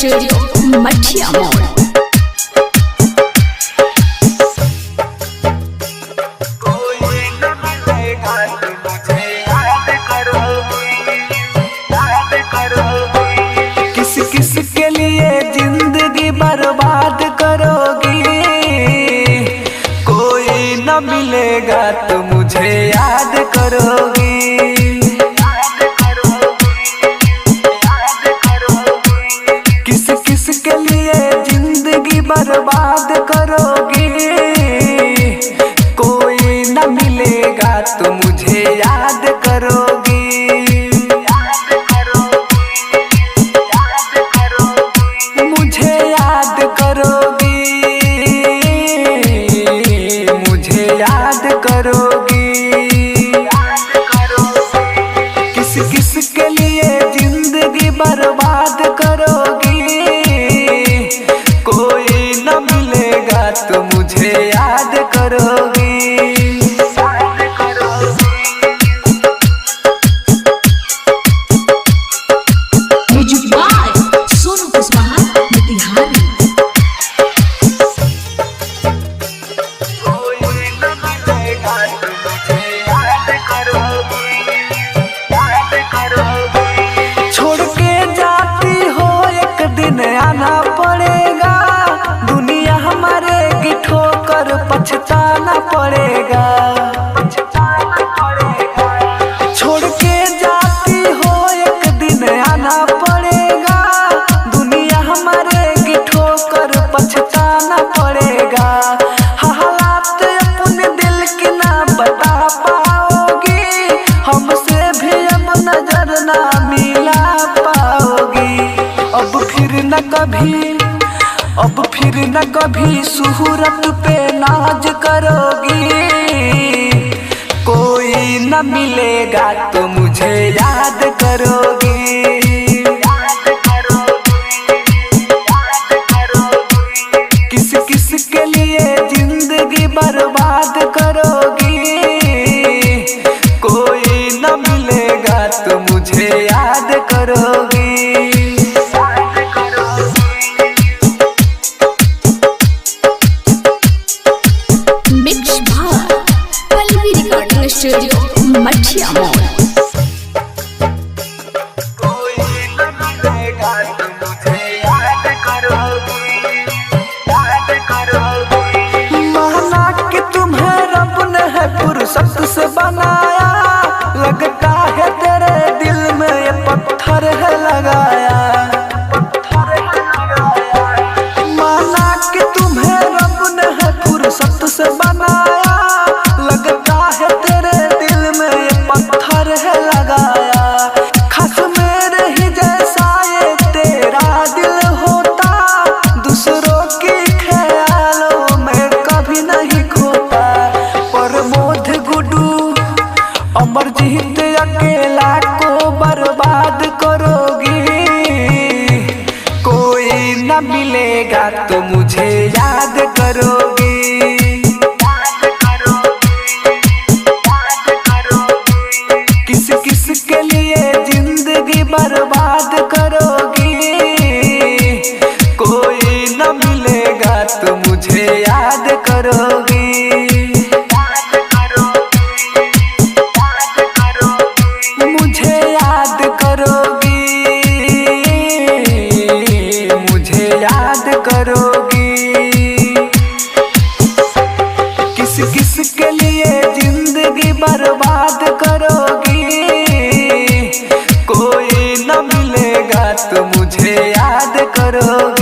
Studio मठिया मोड़। किस किस के लिए जिंदगी बर्बाद करोगी, कोई न मिलेगा तो मुझे याद करोगी। किस किस के लिए जिंदगी बर्बाद करोगी, कोई न मिलेगा तो मुझे याद करोगी। मुझे याद करोगी, मुझे याद करोगी। किस किस के लिए जिंदगी बर्बाद करोगी, कोई न मिलेगा तो मुझे याद करोगी। छोड़ के जाती हो एक दिन आना पड़ेगा, दुनिया हमारे की ठोकर पछताना पड़ेगा। छोड़ के जाती हो एक दिन आना पड़ेगा, दुनिया हमारे की ठोकर पछताना पड़ेगा। हालात अपने दिल की ना बता पाओगी, हमसे भी अब नजर ना मिला पाओगी। अब फिर न कभी सूरत पे नाज करोगी, कोई न मिलेगा तो मुझे याद करोगी। किस किस के लिए जिंदगी बर्बाद करोगी, कोई न मिलेगा तो मुझे याद करोगी। मिक्स भार पल्लवी रिकॉर्डिंग स्टूडियो मठिया मोड़। माना कि तुम्हें रब ने है फुर्सत से बनाया, लगता है तेरे दिल में ये पत्थर है लगाया। माना कि तुम्हें रब ने है फुर्सत से बनाया, लगता है तेरे दिल में ये पत्थर है लगाया। खास मेरे ही जैसा ये तेरा दिल होता, दूसरों के ख्यालों में कभी नहीं खोता। प्रमोद गुड्डू अमरजीत अकेला को बर्बाद करोगी, कोई न मिलेगा तो मुझे याद करोगी। किस किस के लिए जिंदगी बर्बाद करोगी, कोई न मिलेगा तो मुझे याद करोगी। मुझे याद करोगी, मुझे याद करोगी। किस किस के लिए जिंदगी बर्बाद करोगी, कोई न मिलेगा तो मुझे याद करोगी।